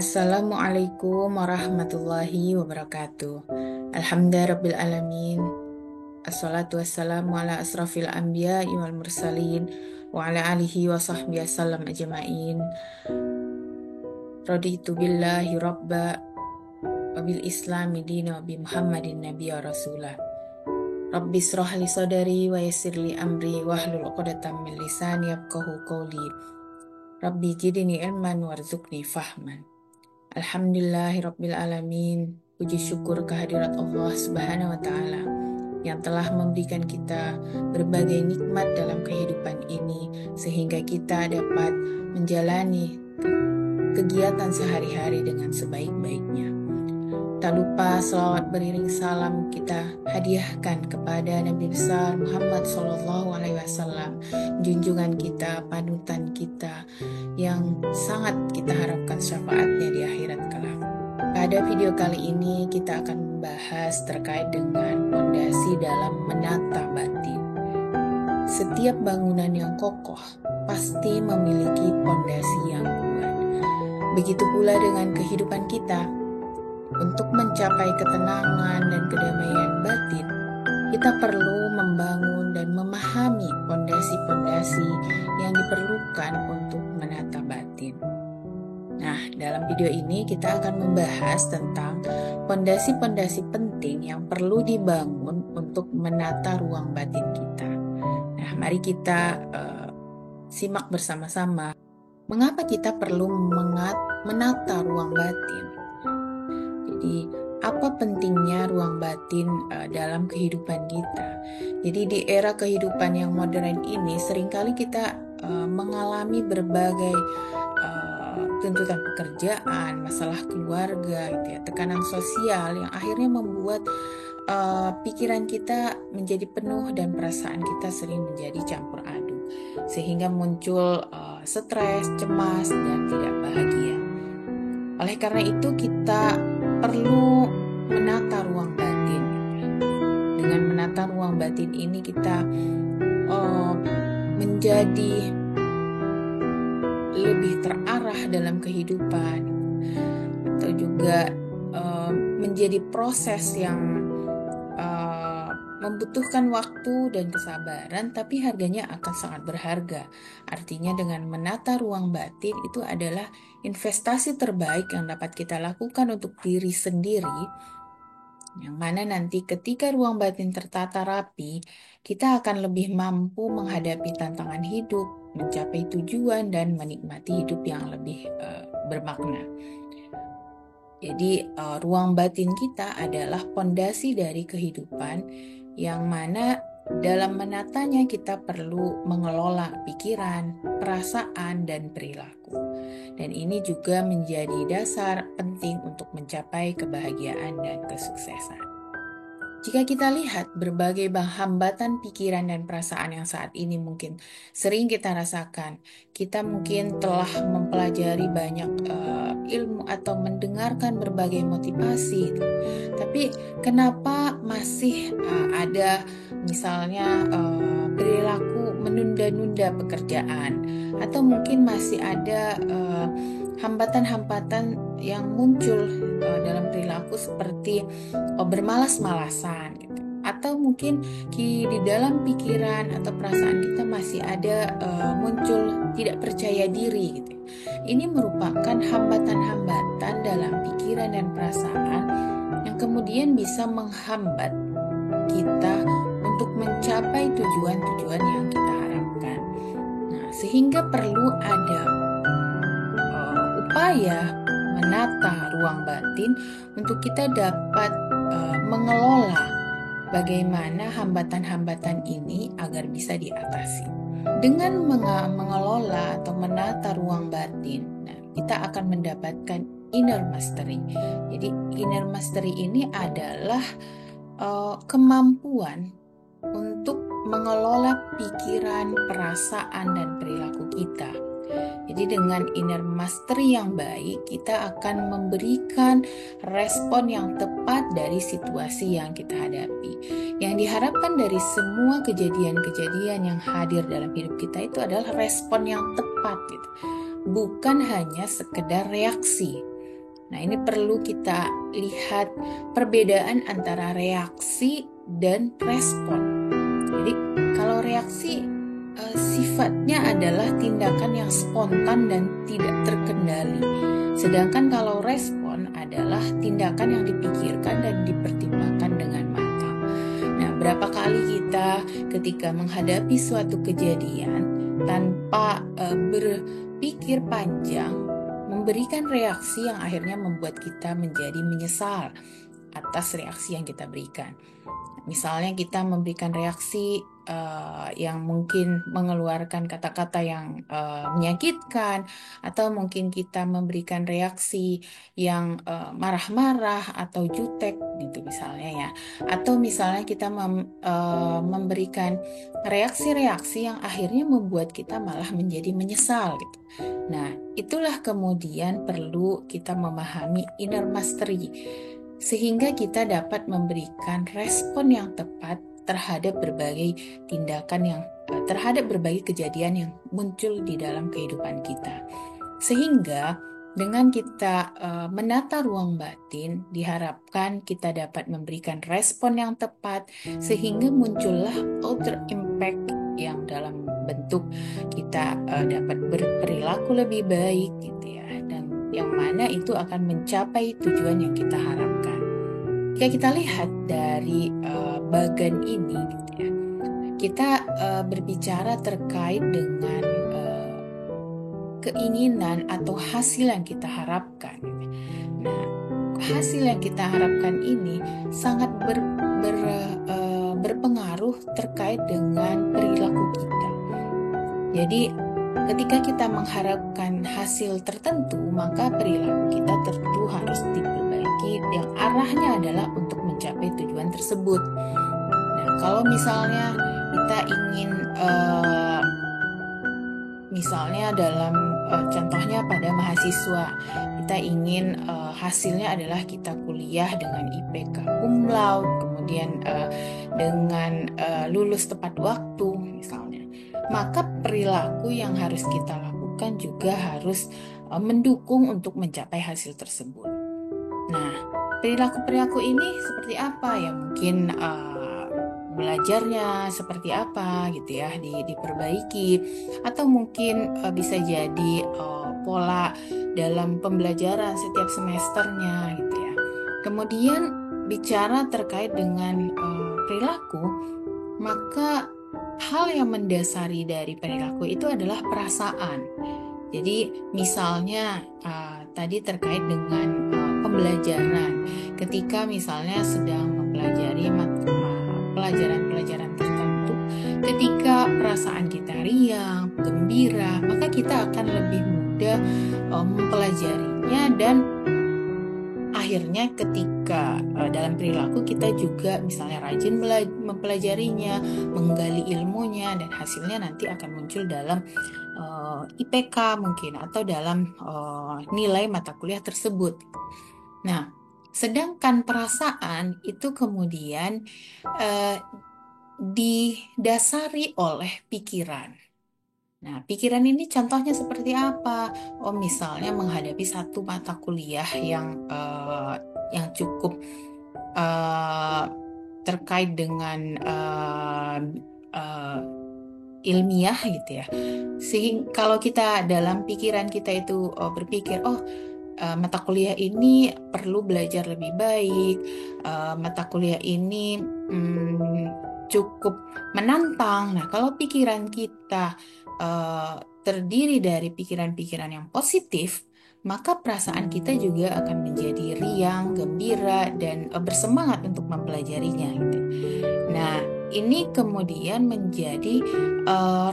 Assalamualaikum warahmatullahi wabarakatuh. Alhamdulillahirabbil alamin. Assalatu wassalamu ala asrafil anbiya wal mursalin wa ala alihi wa sahbihi wasallam ajma'in. Raditu billahi rabba wa bil islami dina wa bi Muhammadin nabiyya rasulah. Rabbi israh li sadari wa yassir li amri wahlul 'uqdatam min lisani yafqahu qawli. Rabbi zidni ilman warzuqni fahman. Alhamdulillahirabbil alamin. Puji syukur kehadirat Allah Subhanahu wa taala yang telah memberikan kita berbagai nikmat dalam kehidupan ini sehingga kita dapat menjalani kegiatan sehari-hari dengan sebaik-baiknya. Tak lupa selawat beriring salam kita hadiahkan kepada Nabi besar Muhammad SAW, junjungan kita, panutan kita yang sangat kita harapkan syafaatnya di akhirat kelak. Pada video kali ini kita akan membahas terkait dengan fondasi dalam menata batin. Setiap bangunan yang kokoh pasti memiliki fondasi yang kuat. Begitu pula dengan kehidupan kita. Untuk mencapai ketenangan dan kedamaian batin, kita perlu membangun dan memahami fondasi-fondasi yang diperlukan untuk menata batin. Nah, dalam video ini kita akan membahas tentang fondasi-fondasi penting yang perlu dibangun untuk menata ruang batin kita. Nah, mari kita simak bersama-sama mengapa kita perlu menata ruang batin. Jadi, apa pentingnya ruang batin dalam kehidupan kita? Jadi di era kehidupan yang modern ini seringkali kita mengalami berbagai tuntutan pekerjaan, masalah keluarga, gitu ya, tekanan sosial yang akhirnya membuat pikiran kita menjadi penuh dan perasaan kita sering menjadi campur aduk, sehingga muncul stres, cemas, dan tidak bahagia. Oleh karena itu kita perlu menata ruang batin. Dengan menata ruang batin ini kita menjadi lebih terarah dalam kehidupan, atau juga menjadi proses yang membutuhkan waktu dan kesabaran, tapi harganya akan sangat berharga. Artinya dengan menata ruang batin itu adalah investasi terbaik yang dapat kita lakukan untuk diri sendiri, yang mana nanti ketika ruang batin tertata rapi, kita akan lebih mampu menghadapi tantangan hidup, mencapai tujuan, dan menikmati hidup yang lebih bermakna. Jadi ruang batin kita adalah fondasi dari kehidupan, yang mana dalam menatanya kita perlu mengelola pikiran, perasaan, dan perilaku. Dan ini juga menjadi dasar penting untuk mencapai kebahagiaan dan kesuksesan. Jika kita lihat berbagai hambatan pikiran dan perasaan yang saat ini mungkin sering kita rasakan, kita mungkin telah mempelajari banyak ilmu atau mendengarkan berbagai motivasi. Tapi kenapa masih ada misalnya perilaku menunda-nunda pekerjaan, atau mungkin masih ada hambatan-hambatan yang muncul dalam perilaku seperti bermalas-malasan gitu. Atau mungkin di dalam pikiran atau perasaan kita masih ada muncul tidak percaya diri gitu. Ini merupakan hambatan-hambatan dalam pikiran dan perasaan yang kemudian bisa menghambat kita untuk mencapai tujuan-tujuan yang kita harapkan. Nah, sehingga perlu ada upaya menata ruang batin untuk kita dapat mengelola bagaimana hambatan-hambatan ini agar bisa diatasi. Dengan mengelola atau menata ruang batin, nah, kita akan mendapatkan inner mastery. Jadi inner mastery ini adalah kemampuan untuk mengelola pikiran, perasaan, dan perilaku kita. Jadi dengan inner mastery yang baik, kita akan memberikan respon yang tepat dari situasi yang kita hadapi. Yang diharapkan dari semua kejadian-kejadian yang hadir dalam hidup kita itu adalah respon yang tepat gitu. Bukan hanya sekedar reaksi. Nah, ini perlu kita lihat perbedaan antara reaksi dan respon. Jadi, kalau reaksi sifatnya adalah tindakan yang spontan dan tidak terkendali. Sedangkan kalau respon adalah tindakan yang dipikirkan dan dipertimbangkan dengan matang. Nah, berapa kali kita ketika menghadapi suatu kejadian tanpa berpikir panjang, memberikan reaksi yang akhirnya membuat kita menjadi menyesal atas reaksi yang kita berikan. Misalnya kita memberikan reaksi yang mungkin mengeluarkan kata-kata yang menyakitkan, atau mungkin kita memberikan reaksi yang marah-marah atau jutek gitu misalnya ya, atau misalnya kita memberikan reaksi-reaksi yang akhirnya membuat kita malah menjadi menyesal gitu. Nah, itulah kemudian perlu kita memahami inner mastery sehingga kita dapat memberikan respon yang tepat terhadap berbagai tindakan terhadap berbagai kejadian yang muncul di dalam kehidupan kita. Sehingga dengan kita menata ruang batin, diharapkan kita dapat memberikan respon yang tepat sehingga muncullah outer impact yang dalam bentuk kita dapat berperilaku lebih baik gitu ya, dan yang mana itu akan mencapai tujuan yang kita harapkan. Jika kita lihat dari bagan ini gitu ya, kita berbicara terkait dengan keinginan atau hasil yang kita harapkan. Nah, hasil yang kita harapkan ini sangat berpengaruh terkait dengan perilaku kita. Jadi ketika kita mengharapkan hasil tertentu, maka perilaku kita tentu harus diperbaiki yang arahnya adalah untuk mencapai tujuan tersebut. Nah, kalau misalnya kita ingin misalnya dalam contohnya pada mahasiswa, kita ingin hasilnya adalah kita kuliah dengan IPK cum laude, kemudian dengan lulus tepat waktu misalnya, maka perilaku yang harus kita lakukan juga harus mendukung untuk mencapai hasil tersebut. Nah, perilaku-perilaku ini seperti apa ya? Mungkin belajarnya seperti apa gitu ya, diperbaiki, atau mungkin bisa jadi pola dalam pembelajaran setiap semesternya gitu ya. Kemudian bicara terkait dengan perilaku, maka hal yang mendasari dari perilaku itu adalah perasaan. Jadi misalnya tadi terkait dengan pembelajaran, ketika misalnya sedang mempelajari pelajaran-pelajaran tertentu, ketika perasaan kita riang, gembira, maka kita akan lebih mudah mempelajarinya, dan akhirnya ketika dalam perilaku kita juga misalnya rajin mempelajarinya, menggali ilmunya, dan hasilnya nanti akan muncul dalam IPK mungkin, atau dalam nilai mata kuliah tersebut. Nah, sedangkan perasaan itu kemudian didasari oleh pikiran. Nah, pikiran ini contohnya seperti apa? Oh, misalnya menghadapi satu mata kuliah yang cukup terkait dengan ilmiah gitu ya. Sehingga kalau kita dalam pikiran kita itu berpikir, mata kuliah ini perlu belajar lebih baik, mata kuliah ini cukup menantang. Nah, kalau pikiran kita terdiri dari pikiran-pikiran yang positif, maka perasaan kita juga akan menjadi riang, gembira, dan bersemangat untuk mempelajarinya gitu. Nah, ini kemudian menjadi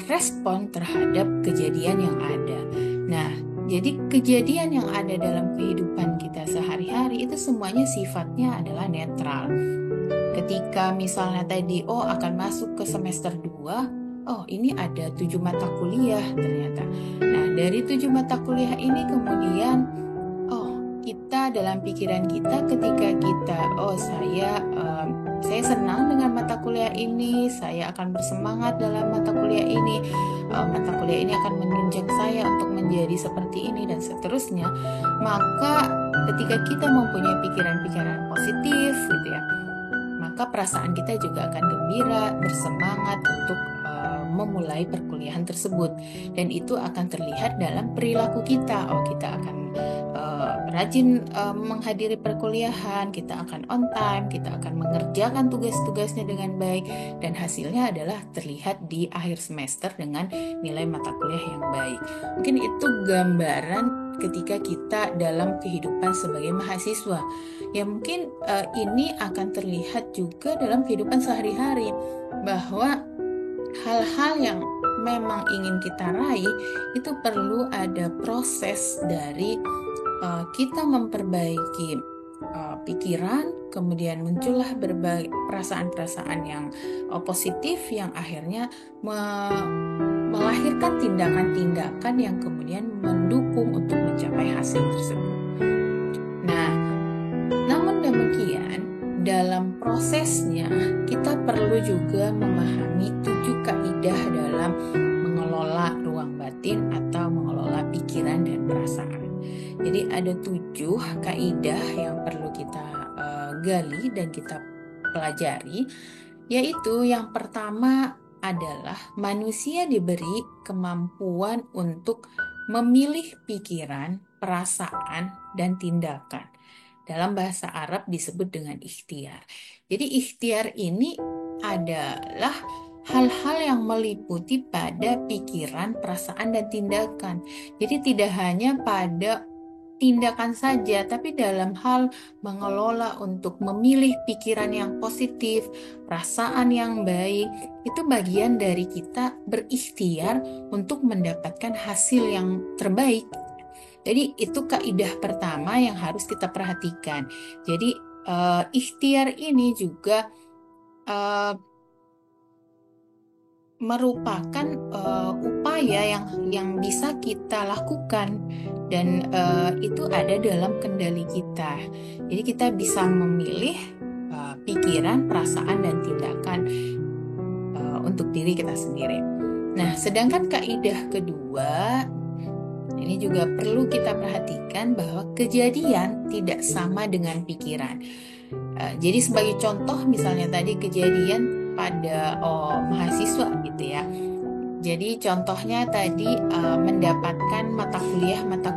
respon terhadap kejadian yang ada. Nah, jadi kejadian yang ada dalam kehidupan kita sehari-hari itu semuanya sifatnya adalah netral. Ketika misalnya tadi, akan masuk ke semester 2, ini ada 7 mata kuliah ternyata. Nah, dari 7 mata kuliah ini kemudian, kita dalam pikiran kita ketika kita, oh saya senang dengan mata kuliah ini, saya akan bersemangat dalam mata kuliah ini, mata kuliah ini akan menunjang saya untuk menjadi seperti ini dan seterusnya. Maka ketika kita mempunyai pikiran-pikiran positif gitu ya, maka perasaan kita juga akan gembira, bersemangat untuk memulai perkuliahan tersebut, dan itu akan terlihat dalam perilaku kita. Oh, kita akan rajin menghadiri perkuliahan, kita akan on time, kita akan mengerjakan tugas-tugasnya dengan baik, dan hasilnya adalah terlihat di akhir semester dengan nilai mata kuliah yang baik. Mungkin itu gambaran ketika kita dalam kehidupan sebagai mahasiswa. Ya mungkin ini akan terlihat juga dalam kehidupan sehari-hari, bahwa hal-hal yang memang ingin kita raih itu perlu ada proses dari kita memperbaiki pikiran, kemudian muncullah berbagai perasaan-perasaan yang positif yang akhirnya melahirkan tindakan-tindakan yang kemudian mendukung untuk mencapai hasil tersebut. Nah, namun demikian, dalam prosesnya kita perlu juga memahami 7 kaidah dalam mengelola ruang batin atau mengelola pikiran dan perasaan. Jadi ada 7 kaidah yang perlu kita gali dan kita pelajari, yaitu yang pertama adalah manusia diberi kemampuan untuk memilih pikiran, perasaan, dan tindakan. Dalam bahasa Arab disebut dengan ikhtiar. Jadi ikhtiar ini adalah hal-hal yang meliputi pada pikiran, perasaan, dan tindakan. Jadi tidak hanya pada tindakan saja, tapi dalam hal mengelola untuk memilih pikiran yang positif, perasaan yang baik, itu bagian dari kita berikhtiar untuk mendapatkan hasil yang terbaik. Jadi itu kaidah pertama yang harus kita perhatikan. Jadi ikhtiar ini juga merupakan upaya yang bisa kita lakukan, dan itu ada dalam kendali kita. Jadi kita bisa memilih pikiran, perasaan, dan tindakan untuk diri kita sendiri. Nah, sedangkan kaidah kedua, ini juga perlu kita perhatikan bahwa kejadian tidak sama dengan pikiran. Jadi sebagai contoh, misalnya tadi kejadian pada mahasiswa gitu ya. Jadi contohnya tadi mendapatkan mata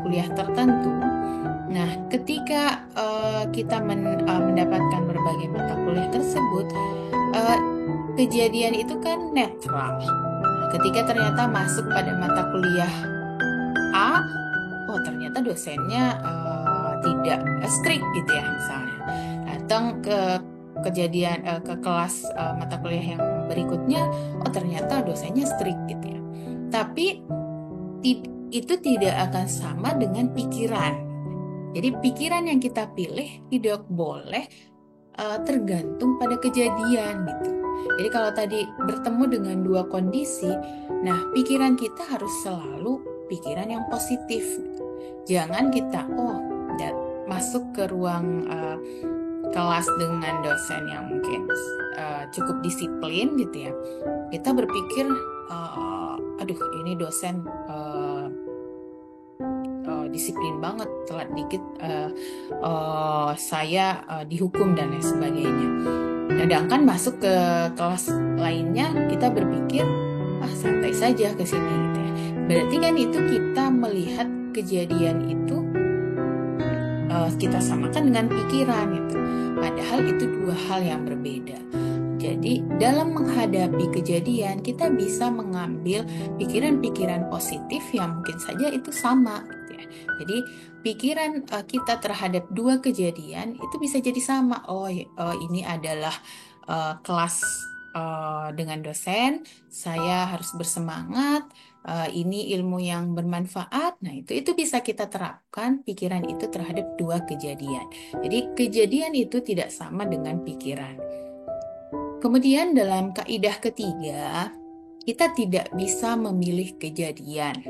kuliah tertentu. Nah, ketika kita mendapatkan berbagai mata kuliah tersebut, kejadian itu kan netral. Ketika ternyata masuk pada mata kuliah A, oh ternyata dosennya tidak strict gitu ya, misalnya. Datang ke kelas mata kuliah yang berikutnya, oh ternyata dosennya strict gitu ya. Tapi itu tidak akan sama dengan pikiran. Jadi pikiran yang kita pilih tidak boleh tergantung pada kejadian gitu. Jadi kalau tadi bertemu dengan 2 kondisi, nah pikiran kita harus selalu pikiran yang positif. Jangan kita masuk ke ruang kelas dengan dosen yang mungkin cukup disiplin gitu ya. Kita berpikir, aduh ini dosen disiplin banget, telat dikit saya dihukum dan lain sebagainya. Sedangkan masuk ke kelas lainnya kita berpikir santai saja ke sini gitu ya. Berarti kan itu kita melihat kejadian itu kita samakan dengan pikiran gitu. Padahal itu 2 hal yang berbeda. Jadi dalam menghadapi kejadian kita bisa mengambil pikiran-pikiran positif yang mungkin saja itu sama gitu ya. Jadi pikiran kita terhadap 2 kejadian itu bisa jadi sama. Oh ini adalah kelas dengan dosen, saya harus bersemangat, ini ilmu yang bermanfaat. Nah, itu bisa kita terapkan pikiran itu terhadap 2 kejadian. Jadi kejadian itu tidak sama dengan pikiran. Kemudian dalam kaidah ketiga, kita tidak bisa memilih kejadian.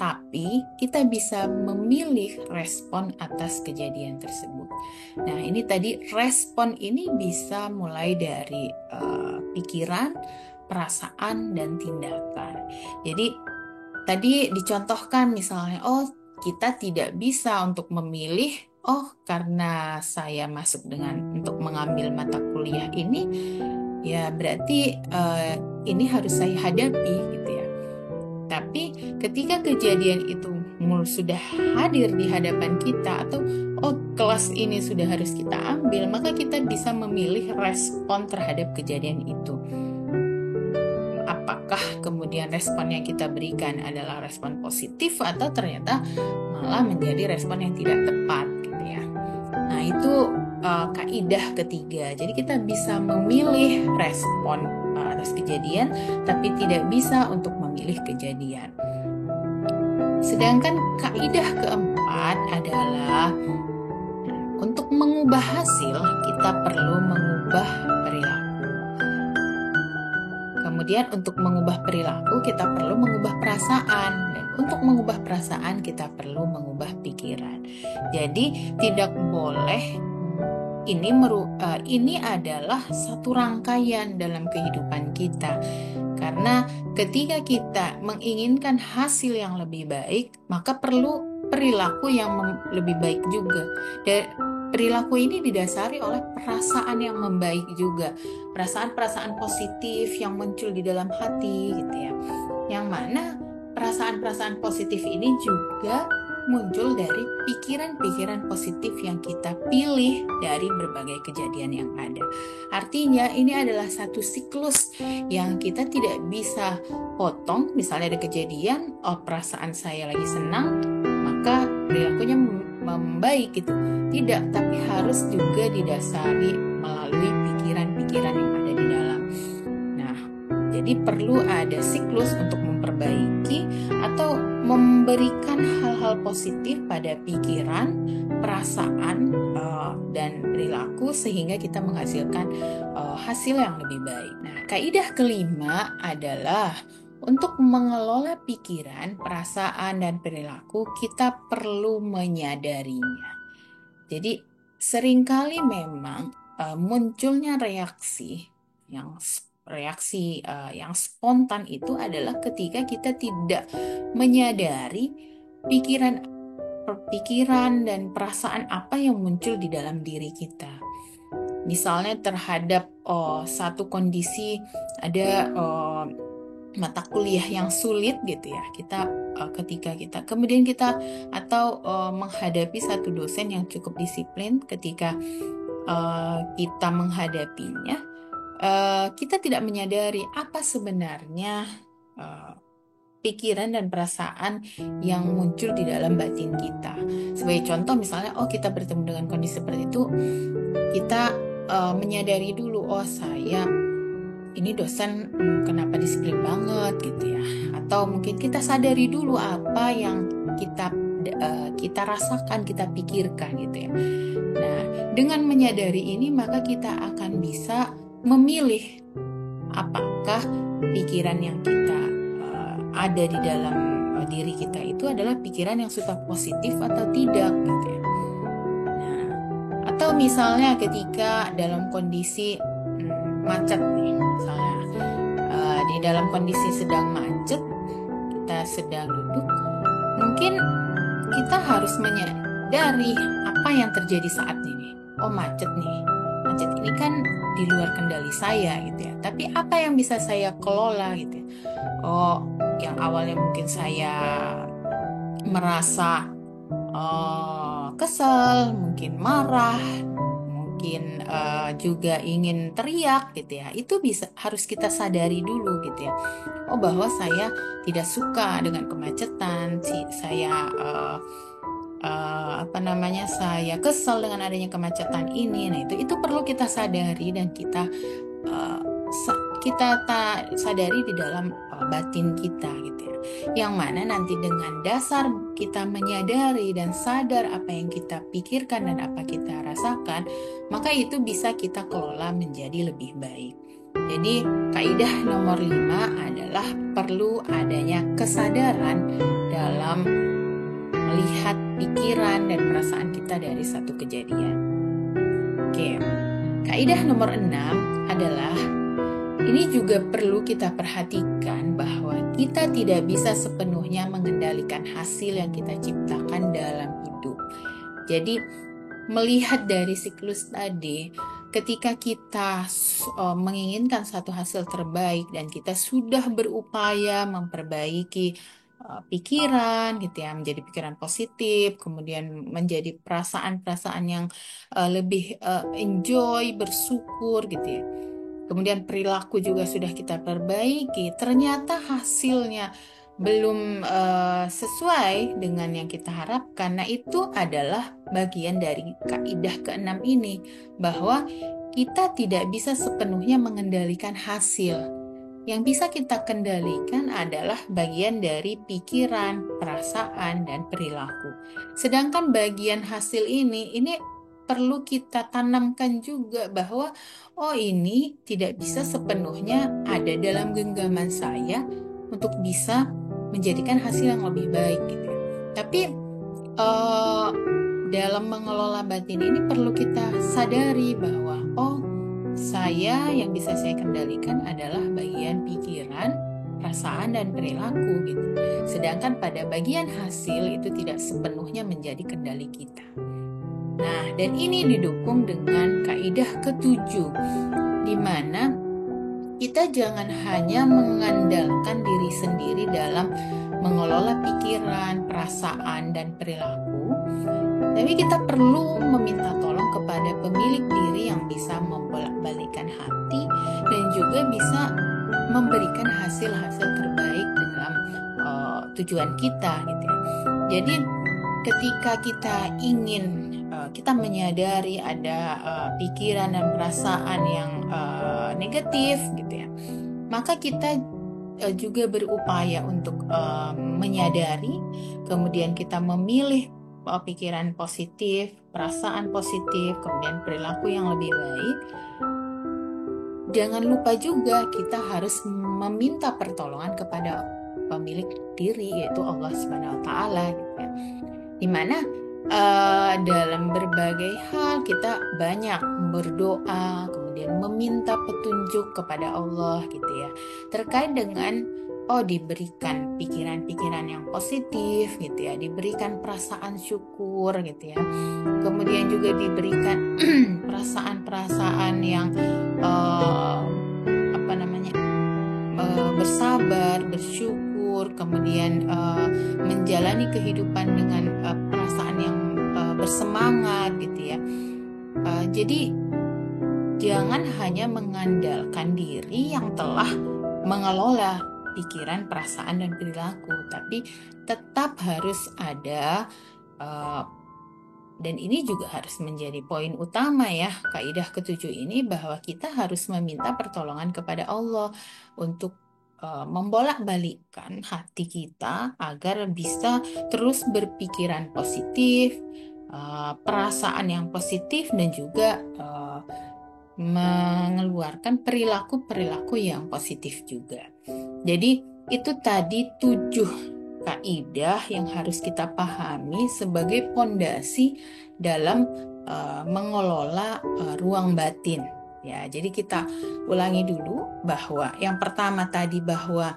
tapi kita bisa memilih respon atas kejadian tersebut. Nah, ini tadi respon ini bisa mulai dari pikiran, perasaan, dan tindakan. Jadi tadi dicontohkan misalnya, kita tidak bisa untuk memilih, karena saya masuk untuk mengambil mata kuliah ini, ya berarti ini harus saya hadapi gitu ya. Tapi ketika kejadian itu sudah hadir di hadapan kita, atau kelas ini sudah harus kita ambil, maka kita bisa memilih respon terhadap kejadian itu. Apakah kemudian respon yang kita berikan adalah respon positif atau ternyata malah menjadi respon yang tidak tepat gitu ya. Nah, itu kaidah ketiga. Jadi kita bisa memilih respon atas kejadian, tapi tidak bisa untuk memilih kejadian. Sedangkan kaidah keempat adalah untuk mengubah hasil, kita perlu mengubah perilaku. Kemudian untuk mengubah perilaku, kita perlu mengubah perasaan. Dan untuk mengubah perasaan, kita perlu mengubah pikiran. Jadi tidak boleh, ini adalah satu rangkaian dalam kehidupan kita. Karena ketika kita menginginkan hasil yang lebih baik, maka perlu perilaku yang lebih baik juga. Dan perilaku ini didasari oleh perasaan yang membaik juga. Perasaan-perasaan positif yang muncul di dalam hati gitu ya. Yang mana perasaan-perasaan positif ini juga muncul dari pikiran-pikiran positif yang kita pilih dari berbagai kejadian yang ada. Artinya ini adalah satu siklus yang kita tidak bisa potong. Misalnya ada kejadian, perasaan saya lagi senang, maka perilakunya membaik gitu. Tidak, tapi harus juga didasari melalui pikiran-pikiran yang ada di dalam. Nah, jadi perlu ada siklus untuk memperbaiki atau memberikan hal-hal positif pada pikiran, perasaan, dan perilaku sehingga kita menghasilkan hasil yang lebih baik. Nah, kaidah kelima adalah untuk mengelola pikiran, perasaan, dan perilaku, kita perlu menyadarinya. Jadi, seringkali memang munculnya reaksi yang spontan itu adalah ketika kita tidak menyadari pikiran dan perasaan apa yang muncul di dalam diri kita. Misalnya terhadap satu kondisi, ada mata kuliah yang sulit gitu ya, ketika kita menghadapi satu dosen yang cukup disiplin, ketika kita menghadapinya, kita tidak menyadari apa sebenarnya pikiran dan perasaan yang muncul di dalam batin kita. Sebagai contoh misalnya, kita bertemu dengan kondisi seperti itu, kita menyadari dulu, saya ini dosen kenapa disiplin banget gitu ya. Atau mungkin kita sadari dulu apa yang kita rasakan, kita pikirkan gitu ya. Nah, dengan menyadari ini maka kita akan bisa memilih apakah pikiran yang kita ada di dalam diri kita itu adalah pikiran yang sudah positif atau tidak gitu ya. Nah, atau misalnya ketika dalam kondisi macet nih, misalnya di dalam kondisi sedang macet, kita sedang duduk, mungkin kita harus menyadari apa yang terjadi saat ini. Macet ini kan di luar kendali saya gitu ya, tapi apa yang bisa saya kelola gitu ya. Yang awalnya mungkin saya merasa kesel, mungkin marah, mungkin juga ingin teriak gitu ya, itu harus kita sadari dulu gitu ya. Bahwa saya tidak suka dengan kemacetan, saya saya kesel dengan adanya kemacetan ini. Nah, itu perlu kita sadari dan kita sadari di dalam batin kita gitu ya. Yang mana nanti dengan dasar kita menyadari dan sadar apa yang kita pikirkan dan apa kita rasakan, maka itu bisa kita kelola menjadi lebih baik. Jadi kaidah nomor 5 adalah perlu adanya kesadaran dalam melihat pikiran dan perasaan kita dari satu kejadian. Oke, kaidah nomor 6 adalah ini juga perlu kita perhatikan bahwa kita tidak bisa sepenuhnya mengendalikan hasil yang kita ciptakan dalam hidup. Jadi melihat dari siklus tadi, ketika kita menginginkan satu hasil terbaik dan kita sudah berupaya memperbaiki pikiran gitu ya, menjadi pikiran positif, kemudian menjadi perasaan-perasaan yang lebih enjoy, bersyukur gitu ya. Kemudian perilaku juga sudah kita perbaiki, ternyata hasilnya belum sesuai dengan yang kita harapkan. Nah, itu adalah bagian dari kaidah ke-6 ini, bahwa kita tidak bisa sepenuhnya mengendalikan hasil. Yang bisa kita kendalikan adalah bagian dari pikiran, perasaan, dan perilaku. Sedangkan bagian hasil ini perlu kita tanamkan juga bahwa ini tidak bisa sepenuhnya ada dalam genggaman saya untuk bisa menjadikan hasil yang lebih baik gitu. Tapi dalam mengelola batin ini perlu kita sadari bahwa yang bisa saya kendalikan adalah bagian pikiran, perasaan, dan perilaku gitu. Sedangkan pada bagian hasil itu tidak sepenuhnya menjadi kendali kita. Nah, dan ini didukung dengan kaidah ke-7, di mana kita jangan hanya mengandalkan diri sendiri dalam mengelola pikiran, perasaan, dan perilaku, tapi kita perlu meminta tolong kepada pemilik diri yang bisa membolak-balikkan hati dan juga bisa memberikan hasil-hasil terbaik dalam tujuan kita gitu ya. Jadi ketika kita ingin kita menyadari ada pikiran dan perasaan yang negatif gitu ya, maka kita juga berupaya untuk menyadari, kemudian kita memilih pikiran positif, perasaan positif, kemudian perilaku yang lebih baik. Jangan lupa juga kita harus meminta pertolongan kepada pemilik diri, yaitu Allah Subhanahu wa Ta'ala gitu ya. Dimana dalam berbagai hal kita banyak berdoa, kemudian meminta petunjuk kepada Allah gitu ya, terkait dengan diberikan pikiran-pikiran yang positif gitu ya, diberikan perasaan syukur gitu ya, kemudian juga diberikan perasaan-perasaan yang bersabar, bersyukur, kemudian menjalani kehidupan dengan perasaan yang bersemangat gitu ya. Jadi jangan hanya mengandalkan diri yang telah mengelola pikiran, perasaan, dan perilaku, tapi tetap harus ada dan ini juga harus menjadi poin utama ya, kaidah ke-7 ini, bahwa kita harus meminta pertolongan kepada Allah untuk membolak-balikkan hati kita agar bisa terus berpikiran positif, perasaan yang positif, dan juga mengeluarkan perilaku-perilaku yang positif juga. Jadi itu tadi 7 kaidah yang harus kita pahami sebagai pondasi dalam mengelola ruang batin. Ya, jadi kita ulangi dulu bahwa yang pertama tadi bahwa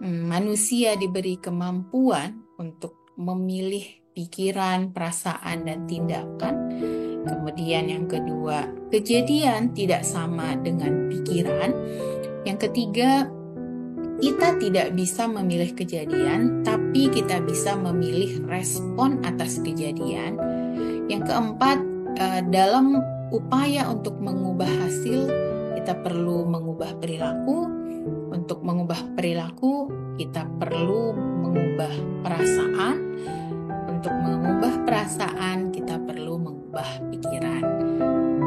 manusia diberi kemampuan untuk memilih pikiran, perasaan, dan tindakan. Kemudian yang kedua, kejadian tidak sama dengan pikiran. Yang ketiga, kita tidak bisa memilih kejadian, tapi kita bisa memilih respon atas kejadian. Yang keempat, dalam upaya untuk mengubah hasil, kita perlu mengubah perilaku. Untuk mengubah perilaku, kita perlu mengubah perasaan. Untuk mengubah perasaan, kita perlu mengubah pikiran.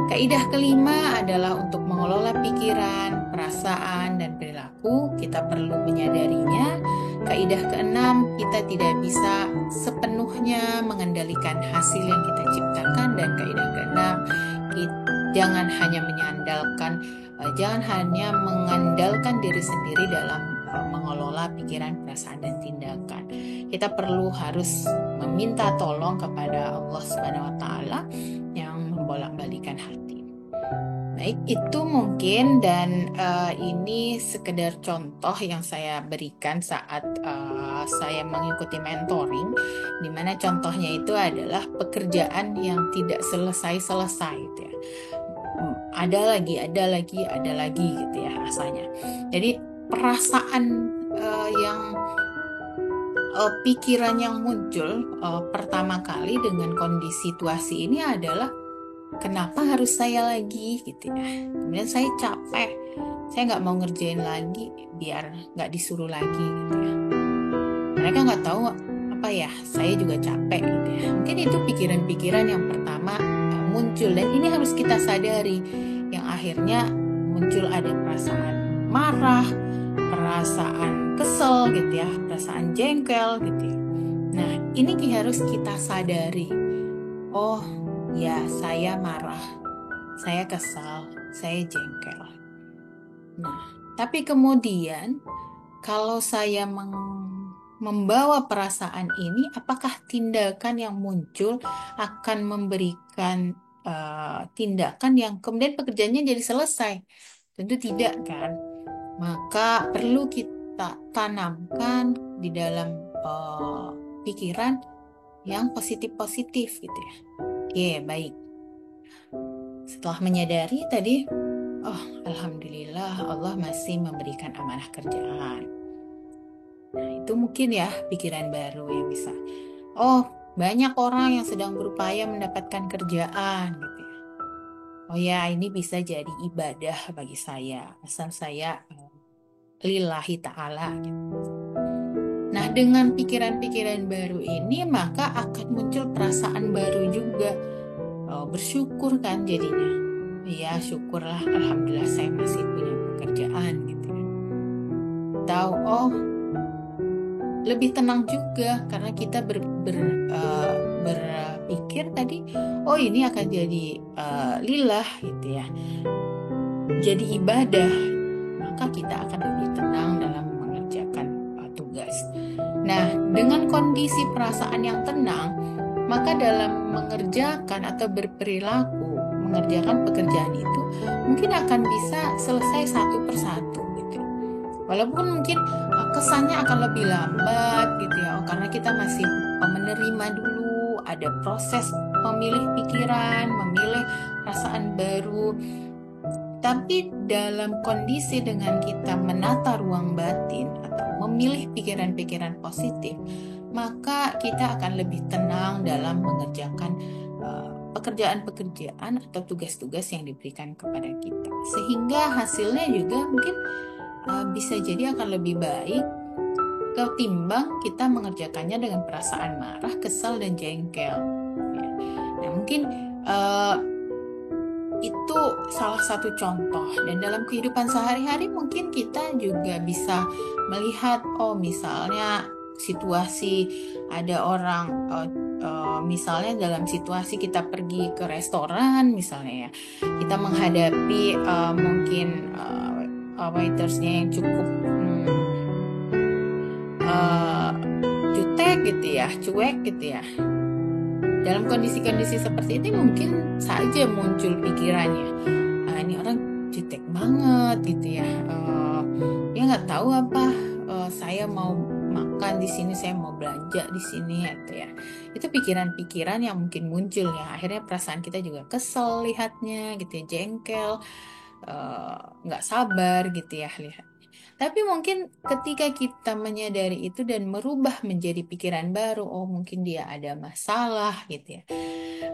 Kaidah kelima adalah untuk mengelola pikiran, perasaan, dan perilaku, kita perlu menyadarinya. Kaidah keenam, kita tidak bisa sepenuhnya mengendalikan hasil yang kita ciptakan. Dan kaidah keenam, jangan hanya mengandalkan Jangan hanya mengandalkan diri sendiri dalam mengelola pikiran, perasaan, dan tindakan. Kita perlu harus meminta tolong kepada Allah Subhanahu wa Ta'ala yang membolak-balikan hati. Baik, itu mungkin, dan ini sekedar contoh yang saya berikan saat saya mengikuti mentoring, di mana contohnya itu adalah pekerjaan yang tidak selesai-selesai gitu ya. Ada lagi gitu ya rasanya. Jadi perasaan yang pikiran yang muncul pertama kali dengan kondisi situasi ini adalah kenapa harus saya lagi gitu ya. Kemudian saya capek, saya nggak mau ngerjain lagi biar nggak disuruh lagi gitu ya. Mereka nggak tahu apa ya, saya juga capek gitu ya. Mungkin itu pikiran-pikiran yang pertama muncul, dan ini harus kita sadari, yang akhirnya muncul ada perasaan marah, perasaan kesel gitu ya, perasaan jengkel gitu ya. Nah, ini harus kita sadari. Oh ya, saya marah, saya kesal, saya jengkel. Nah, tapi kemudian kalau saya membawa perasaan ini, apakah tindakan yang muncul akan memberikan tindakan yang kemudian pekerjaannya jadi selesai? Tentu tidak kan? Maka perlu kita tanamkan di dalam pikiran yang positif-positif gitu ya. Oke, baik. Setelah menyadari tadi, oh alhamdulillah Allah masih memberikan amanah kerjaan. Nah, itu mungkin ya pikiran baru yang bisa. Oh, banyak orang yang sedang berupaya mendapatkan kerjaan gitu ya. Oh ya, ini bisa jadi ibadah bagi saya, asal saya lillahi ta'ala gitu. Nah, dengan pikiran-pikiran baru ini maka akan muncul perasaan baru juga. Bersyukur kan jadinya. Ya, syukurlah, alhamdulillah saya masih punya pekerjaan gitu ya. Tahu, oh lebih tenang juga karena kita berpikir tadi, oh ini akan jadi lillah gitu ya, jadi ibadah, maka kita akan lebih tenang dalam mengerjakan tugas. Nah, dengan kondisi perasaan yang tenang, maka dalam mengerjakan atau berperilaku mengerjakan pekerjaan itu mungkin akan bisa selesai satu persatu gitu. Walaupun mungkin kesannya akan lebih lambat gitu ya, karena kita masih menerima dulu, ada proses memilih pikiran, memilih perasaan baru. Tapi dalam kondisi dengan kita menata ruang batin atau memilih pikiran-pikiran positif, maka kita akan lebih tenang dalam mengerjakan pekerjaan-pekerjaan atau tugas-tugas yang diberikan kepada kita. Sehingga hasilnya juga mungkin bisa jadi akan lebih baik ketimbang kita mengerjakannya dengan perasaan marah, kesal, dan jengkel. Ya. Nah, mungkin itu salah satu contoh, dan dalam kehidupan sehari-hari mungkin kita juga bisa melihat, oh misalnya situasi ada orang, misalnya dalam situasi kita pergi ke restoran misalnya ya, kita menghadapi mungkin waitersnya yang cukup jutek gitu ya, cuek gitu ya. Dalam kondisi-kondisi seperti ini mungkin saja muncul pikirannya, ini orang jutek banget gitu ya, dia nggak tahu apa, saya mau makan di sini, saya mau belanja di sini gitu ya. Itu pikiran-pikiran yang mungkin muncul ya, akhirnya perasaan kita juga kesel lihatnya gitu ya, jengkel, nggak sabar gitu ya lihat. Tapi mungkin ketika kita menyadari itu dan merubah menjadi pikiran baru, oh mungkin dia ada masalah gitu ya.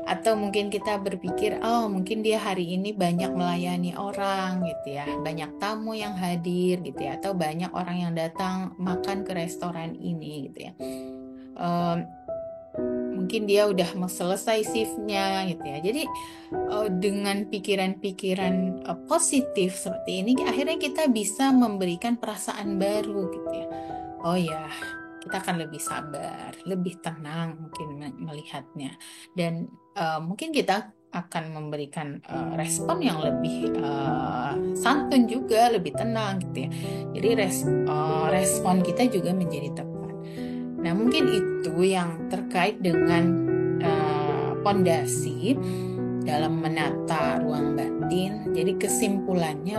Atau mungkin kita berpikir, oh mungkin dia hari ini banyak melayani orang gitu ya, banyak tamu yang hadir gitu ya, atau banyak orang yang datang makan ke restoran ini gitu ya. Mungkin dia udah mau selesai shiftnya gitu ya. Jadi dengan pikiran-pikiran positif seperti ini, akhirnya kita bisa memberikan perasaan baru gitu ya. Oh ya, kita akan lebih sabar, lebih tenang mungkin melihatnya. Dan mungkin kita akan memberikan respon yang lebih santun juga, lebih tenang gitu ya. Jadi respon kita juga menjadi tepat. Nah, mungkin itu yang terkait dengan pondasi dalam menata ruang batin. Jadi kesimpulannya,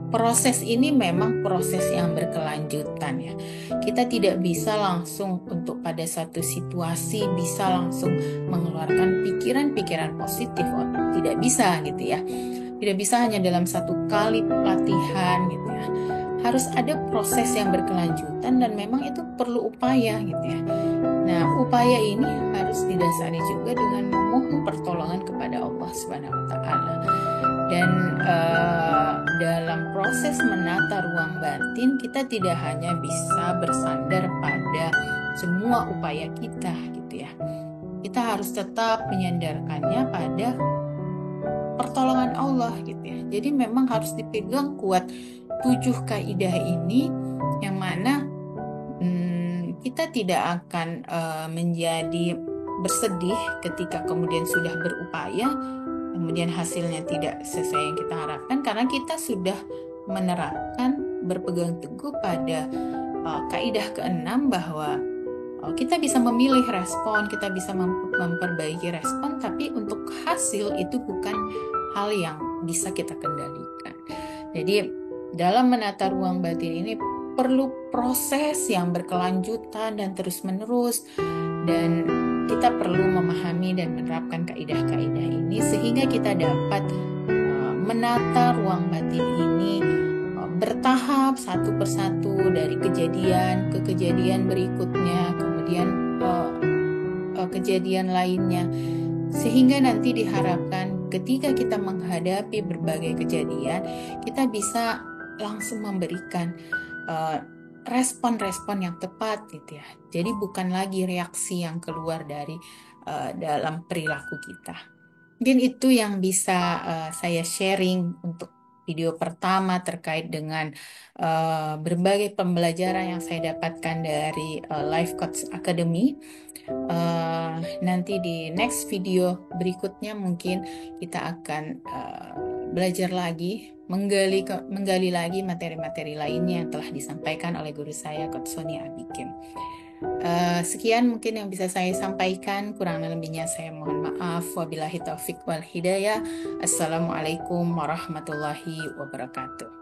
proses ini memang proses yang berkelanjutan ya. Kita tidak bisa langsung untuk pada satu situasi bisa langsung mengeluarkan pikiran-pikiran positif. Tidak bisa gitu ya. Tidak bisa hanya dalam satu kali pelatihan gitu ya. Harus ada proses yang berkelanjutan dan memang itu perlu upaya gitu ya. Nah, upaya ini harus didasari juga dengan memohon pertolongan kepada Allah Subhanahu wa taala. Dan dalam proses menata ruang batin, kita tidak hanya bisa bersandar pada semua upaya kita gitu ya. Kita harus tetap menyandarkannya pada pertolongan Allah gitu ya. Jadi memang harus dipegang kuat 7 kaidah ini, yang mana kita tidak akan menjadi bersedih ketika kemudian sudah berupaya kemudian hasilnya tidak sesuai yang kita harapkan, karena kita sudah menerapkan, berpegang teguh pada kaidah ke-6 bahwa kita bisa memilih respon, kita bisa memperbaiki respon, tapi untuk hasil itu bukan hal yang bisa kita kendalikan. Jadi dalam menata ruang batin ini perlu proses yang berkelanjutan dan terus-menerus, dan kita perlu memahami dan menerapkan kaidah-kaidah ini sehingga kita dapat menata ruang batin ini bertahap satu persatu, dari kejadian ke kejadian berikutnya, kemudian kejadian lainnya, sehingga nanti diharapkan ketika kita menghadapi berbagai kejadian, kita bisa langsung memberikan respon-respon yang tepat gitu ya. Jadi bukan lagi reaksi yang keluar dari dalam perilaku kita. Mungkin itu yang bisa saya sharing untuk video pertama terkait dengan berbagai pembelajaran yang saya dapatkan dari Life Coach Academy. Nanti di next video berikutnya mungkin kita akan belajar lagi, menggali lagi materi-materi lainnya yang telah disampaikan oleh guru saya, Coach Sony Abikin. Sekian mungkin yang bisa saya sampaikan, kurang lebihnya saya mohon maaf. Wabillahi taufik wal hidayah. Assalamualaikum warahmatullahi wabarakatuh.